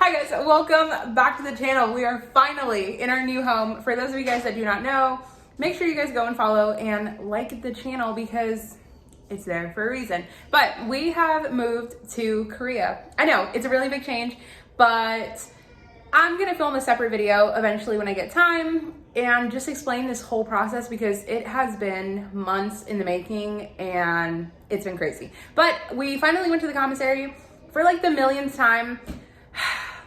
Hi guys, welcome back to the channel. We are finally in our new home. For those of you guys that do not know, make sure you guys go and follow and like the channel because it's there for a reason. But we have moved to Korea. I know it's a really big change, but I'm gonna film a separate video eventually when I get time and just explain this whole process because it has been months in the making and it's been crazy. But we finally went to the commissary for like the millionth time.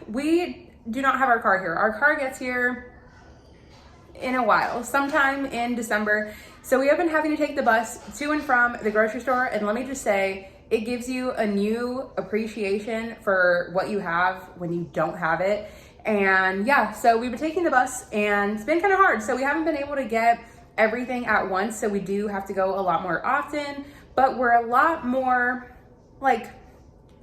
We do not have our car here. Our car gets here in a while, sometime in December. So we have been having to take the bus to and from the grocery store. And let me just say, it gives you a new appreciation for what you have when you don't have it. And yeah, so we've been taking the bus and it's been kind of hard. So we haven't been able to get everything at once. So we do have to go a lot more often, but we're a lot more like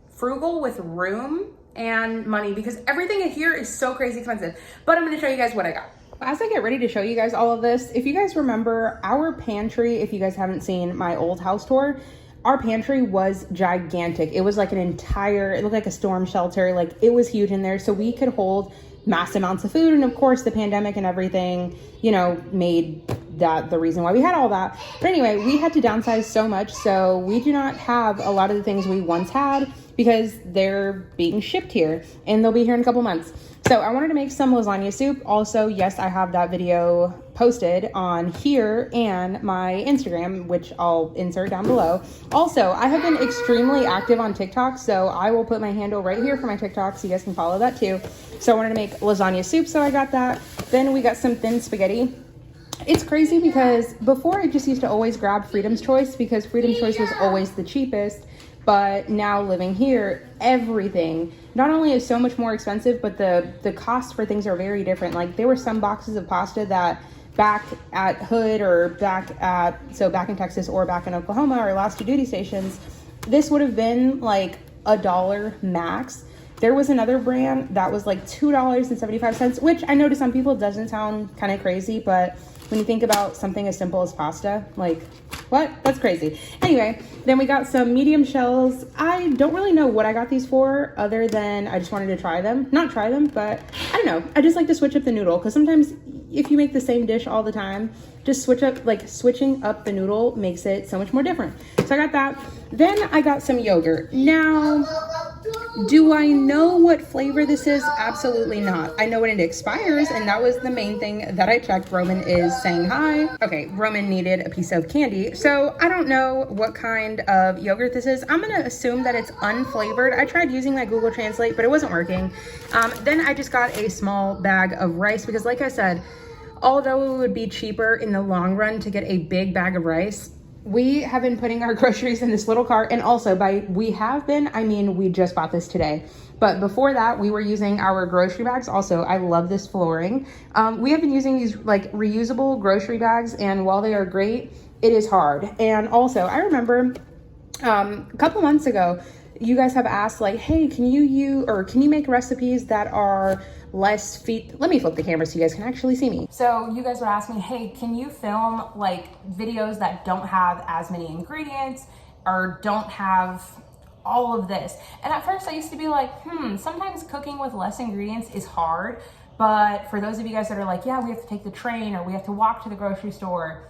frugal with room and money because everything in here is so crazy expensive. But I'm going to show you guys what I got. As I get ready to show you guys all of this, if you guys remember our pantry, if you guys haven't seen my old house tour, our pantry was gigantic. It was like an entire, it looked like a storm shelter. Like it was huge in there. So we could hold mass amounts of food. And of course the pandemic and everything, you know, made that the reason why we had all that. But anyway, we had to downsize so much. So we do not have a lot of the things we once had because they're being shipped here and they'll be here in a couple months. So I wanted to make some lasagna soup. Also, yes, I have that video posted on here and my Instagram, which I'll insert down below. Also, I have been extremely active on TikTok, so I will put my handle right here for my TikTok so you guys can follow that too. So I wanted to make lasagna soup, so I got that. Then we got some thin spaghetti. It's crazy because before I just used to always grab Freedom's Choice because Freedom's Choice was always the cheapest. But now living here, everything not only is so much more expensive, but the cost for things are very different. Like there were some boxes of pasta that back at Hood or back in Texas or back in Oklahoma, our last two duty stations, this would have been like $1 max. There was another brand that was like $2.75, which I know to some people doesn't sound kind of crazy, but when you think about something as simple as pasta, like what? That's crazy. Anyway, then we got some medium shells. I don't really know what I got these for other than I just wanted to try them. Not try them, but I don't know. I just like to switch up the noodle because sometimes if you make the same dish all the time, just switching up the noodle makes it so much more different. So I got that. Then I got some yogurt. Now, do I know what flavor this is? Absolutely not. I know when it expires, and that was the main thing that I checked. Roman is saying hi. Okay, Roman needed a piece of candy. So I don't know what kind of yogurt this is. I'm gonna assume that it's unflavored. I tried using my Google Translate, but it wasn't working. Then I just got a small bag of rice because like I said, although it would be cheaper in the long run to get a big bag of rice, we have been putting our groceries in this little cart. And also by we have been, I mean, we just bought this today. But before that, we were using our grocery bags. Also, I love this flooring. We have been using these like reusable grocery bags. And while they are great, it is hard. And also, I remember a couple months ago, you guys have asked like, hey, can you make recipes that are less feet? Let me flip the camera so you guys can actually see me. So you guys would ask me, hey, can you film like videos that don't have as many ingredients or don't have all of this? And at first I used to be like, sometimes cooking with less ingredients is hard. But for those of you guys that are like, yeah, we have to take the train or we have to walk to the grocery store,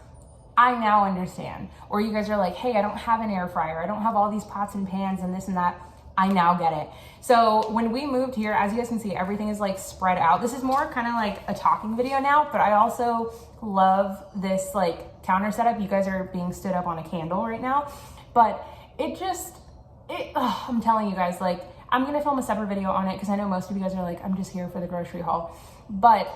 I now understand. Or you guys are like, hey, I don't have an air fryer. I don't have all these pots and pans and this and that. I now get it. So when we moved here, as you guys can see, everything is like spread out. This is more kind of like a talking video now, but I also love this like counter setup. You guys are being stood up on a candle right now, but I'm telling you guys, like, I'm gonna film a separate video on it because I know most of you guys are like, I'm just here for the grocery haul, but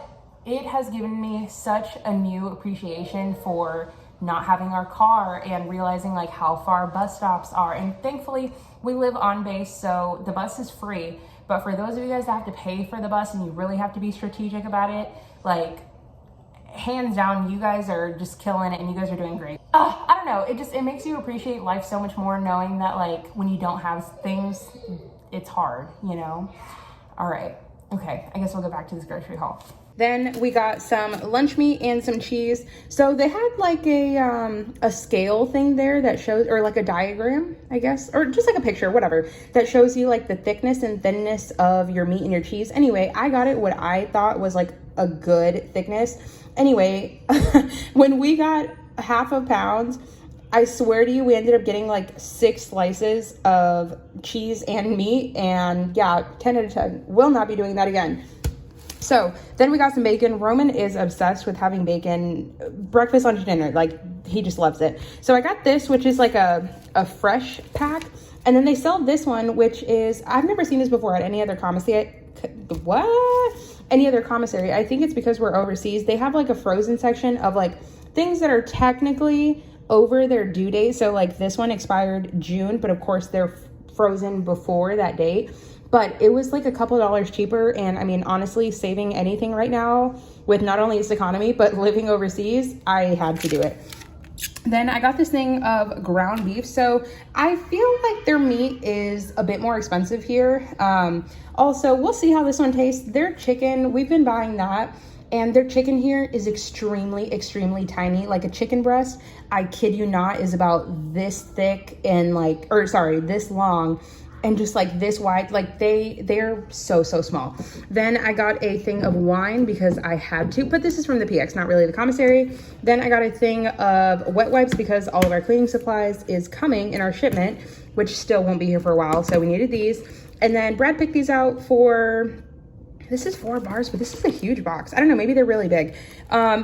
it has given me such a new appreciation for not having our car and realizing like how far bus stops are. And thankfully we live on base, so the bus is free. But for those of you guys that have to pay for the bus and you really have to be strategic about it, like hands down, you guys are just killing it and you guys are doing great. I don't know, it makes you appreciate life so much more knowing that like when you don't have things, it's hard, you know? All right, okay, I guess we'll go back to this grocery haul. Then we got some lunch meat and some cheese. So they had like a scale thing there that shows, or like a diagram, I guess, or just like a picture, whatever, that shows you like the thickness and thinness of your meat and your cheese. Anyway, I got it what I thought was like a good thickness. Anyway, when we got half a pound, I swear to you, we ended up getting like 6 slices of cheese and meat, and yeah, 10 out of 10. Will not be doing that again. So then we got some bacon. Roman is obsessed with having bacon breakfast, lunch, dinner. Like, he just loves it. So I got this, which is like a fresh pack. And then they sell this one, which is, I've never seen this before at any other commissary. What? Any other commissary. I think it's because we're overseas. They have like a frozen section of like things that are technically over their due date. So like this one expired June, but of course they're frozen before that date. But it was like a couple dollars cheaper. And I mean, honestly, saving anything right now with not only this economy, but living overseas, I had to do it. Then I got this thing of ground beef. So I feel like their meat is a bit more expensive here. Also, we'll see how this one tastes. Their chicken, we've been buying that. And their chicken here is extremely, extremely tiny. Like a chicken breast, I kid you not, is about this thick and like, or sorry, this long. And just like this wide, like they're so small. Then I got a thing of wine because I had to, but this is from the PX, not really the commissary. Then I got a thing of wet wipes because all of our cleaning supplies is coming in our shipment, which still won't be here for a while. So we needed these. And then Brad picked these out for, this is 4 bars, but this is a huge box. I don't know, maybe they're really big.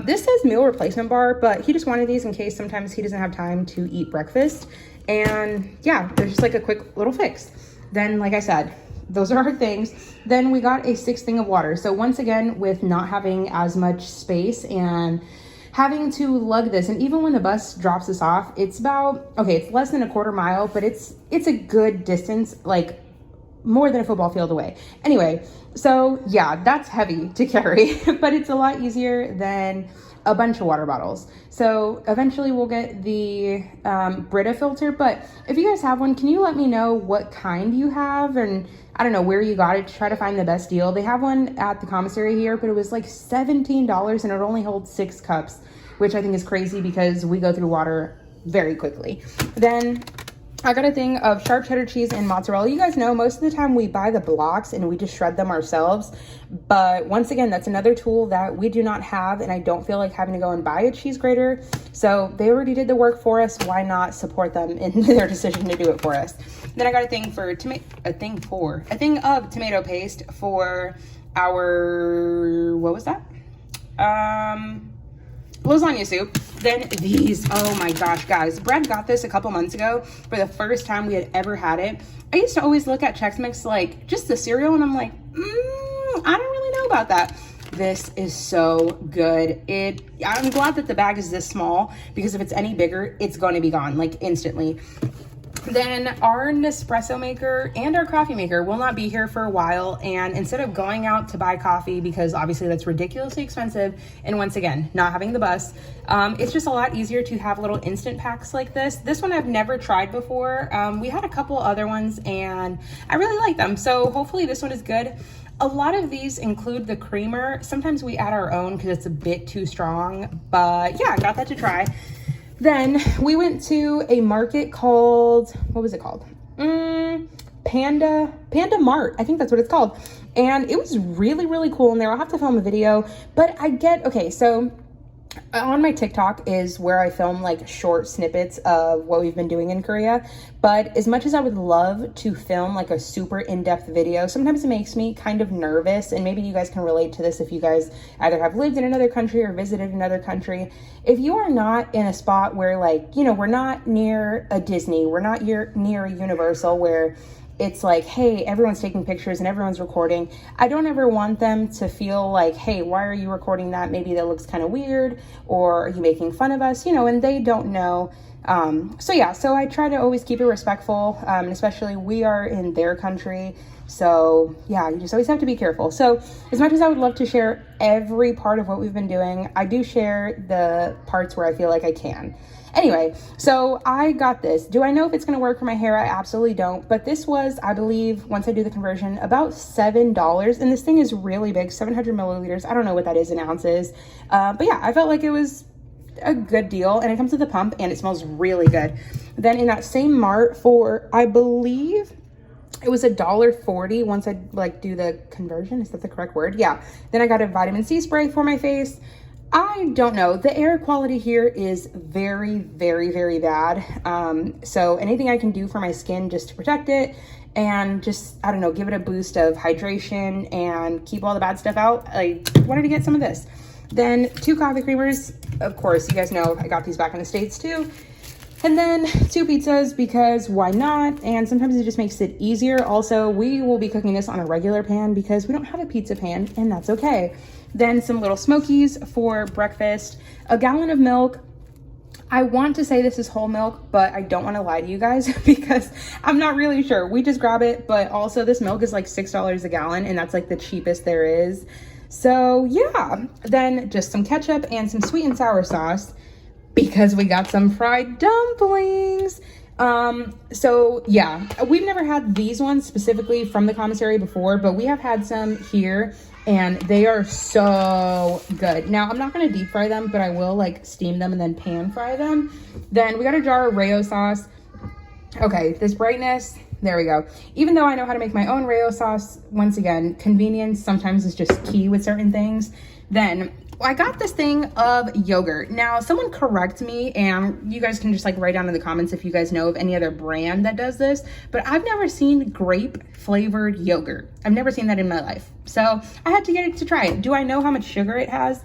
This says meal replacement bar, but he just wanted these in case sometimes he doesn't have time to eat breakfast. And yeah, they're just like a quick little fix. Then, like I said, those are our things. Then we got a 6 thing of water. So once again, with not having as much space and having to lug this, and even when the bus drops us off, it's about, okay, it's less than a quarter mile, but it's a good distance, like more than a football field away. Anyway, so yeah, that's heavy to carry, but it's a lot easier than a bunch of water bottles. So eventually we'll get the Brita filter, but if you guys have one, can you let me know what kind you have and I don't know where you got it to try to find the best deal. They have one at the commissary here, but it was like $17 and it only holds 6 cups, which I think is crazy because we go through water very quickly. Then I got a thing of sharp cheddar cheese and mozzarella. You guys know most of the time we buy the blocks and we just shred them ourselves. But once again, that's another tool that we do not have, and I don't feel like having to go and buy a cheese grater. So they already did the work for us. Why not support them in their decision to do it for us? Then I got a thing of tomato paste for our, what was that? Lasagna soup. Then these, oh my gosh, guys, Brad got this a couple months ago for the first time we had ever had it. I used to always look at Chex Mix like just the cereal and I'm like, I don't really know about that. This is so good. I'm glad that the bag is this small because if it's any bigger, it's going to be gone like instantly. Then our Nespresso maker and our coffee maker will not be here for a while. And instead of going out to buy coffee, because obviously that's ridiculously expensive, and once again, not having the bus, it's just a lot easier to have little instant packs like this. This one I've never tried before. We had a couple other ones and I really like them. So hopefully this one is good. A lot of these include the creamer. Sometimes we add our own because it's a bit too strong, but yeah, I got that to try. Then we went to a market called, what was it called? Panda Mart. I think that's what it's called. And it was really, really cool in there. I'll have to film a video, but okay, so on my TikTok is where I film like short snippets of what we've been doing in Korea. But as much as I would love to film like a super in-depth video, sometimes it makes me kind of nervous. And maybe you guys can relate to this if you guys either have lived in another country or visited another country. If you are not in a spot where like, you know, we're not near a Disney, we're not near a Universal where it's like, hey, everyone's taking pictures and everyone's recording. I don't ever want them to feel like, hey, why are you recording that? Maybe that looks kind of weird, or are you making fun of us? You know, and they don't know. So I try to always keep it respectful, especially we are in their country. So yeah, you just always have to be careful. So as much as I would love to share every part of what we've been doing, I do share the parts where I feel like I can. Anyway, so I got this. Do I know if it's going to work for my hair? I absolutely don't. But this was, I believe, once I do the conversion, about $7. And this thing is really big, 700 milliliters. I don't know what that is in ounces. But yeah, I felt like it was a good deal. And it comes with a pump and it smells really good. Then in that same Mart for, I believe, it was $1.40 once I like do the conversion. Is that the correct word? Yeah. Then I got a vitamin C spray for my face. I don't know. The air quality here is very, very, very bad. So anything I can do for my skin just to protect it and just, I don't know, give it a boost of hydration and keep all the bad stuff out. I wanted to get some of this. Then 2 coffee creamers. Of course, you guys know I got these back in the States too. And then 2 pizzas because why not? And sometimes it just makes it easier. Also, we will be cooking this on a regular pan because we don't have a pizza pan and that's okay. Then some little smokies for breakfast, a gallon of milk. I want to say this is whole milk, but I don't want to lie to you guys because I'm not really sure. We just grab it, but also this milk is like $6 a gallon and that's like the cheapest there is. So yeah, then just some ketchup and some sweet and sour sauce because we got some fried dumplings. So yeah, we've never had these ones specifically from the commissary before, but we have had some here and they are so good. Now I'm not going to deep fry them, but I will like steam them and then pan fry them. Then we got a jar of Rayo sauce. Okay, this brightness, there we go. Even though I know how to make my own Rayo sauce, once again, convenience sometimes is just key with certain things. Then I got this thing of yogurt. Now, someone correct me, and you guys can just like write down in the comments if you guys know of any other brand that does this, but I've never seen grape flavored yogurt. I've never seen that in my life. So I had to get it to try it. Do I know how much sugar it has?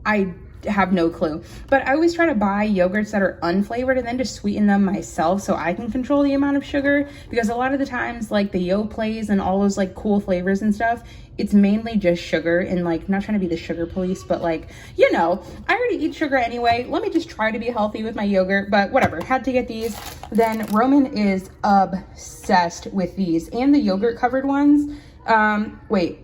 I have no clue, but I always try to buy yogurts that are unflavored and then just sweeten them myself so I can control the amount of sugar, because a lot of the times like the Yoplait and all those like cool flavors and stuff, it's mainly just sugar. And like, I'm not trying to be the sugar police, but like, you know, I already eat sugar anyway. Let me just try to be healthy with my yogurt, but whatever, had to get these. Then Roman is obsessed with these and the yogurt covered ones. Wait,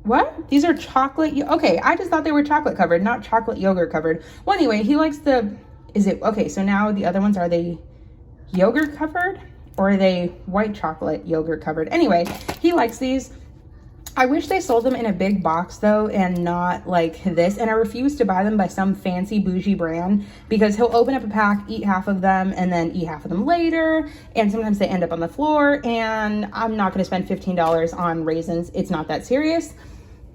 what? These are chocolate. Okay, I just thought they were chocolate covered, not chocolate yogurt covered. Well, anyway, he likes the, is it, okay, so now the other ones, are they yogurt covered or are they white chocolate yogurt covered? Anyway, he likes these. I wish they sold them in a big box though and not like this. And I refuse to buy them by some fancy bougie brand because he'll open up a pack, eat half of them, and then eat half of them later. And sometimes they end up on the floor and I'm not gonna spend $15 on raisins. It's not that serious.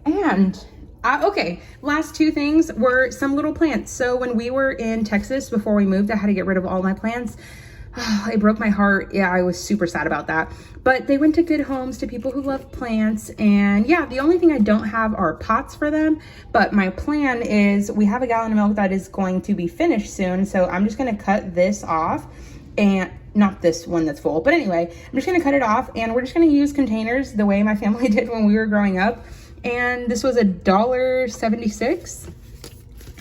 And okay, last 2 things were some little plants. So when we were in Texas before we moved, I had to get rid of all my plants. Oh, it broke my heart. Yeah, I was super sad about that. But they went to good homes to people who love plants. And yeah, the only thing I don't have are pots for them. But my plan is we have a gallon of milk that is going to be finished soon. So I'm just going to cut this off, and not this one that's full. But anyway, I'm just going to cut it off and we're just going to use containers the way my family did when we were growing up. And this was $1.76.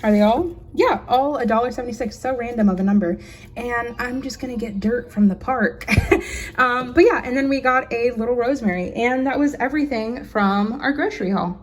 Are they all? Yeah, all $1.76. So random of a number. And I'm just gonna get dirt from the park. But yeah, and then we got a little rosemary, and that was everything from our grocery haul.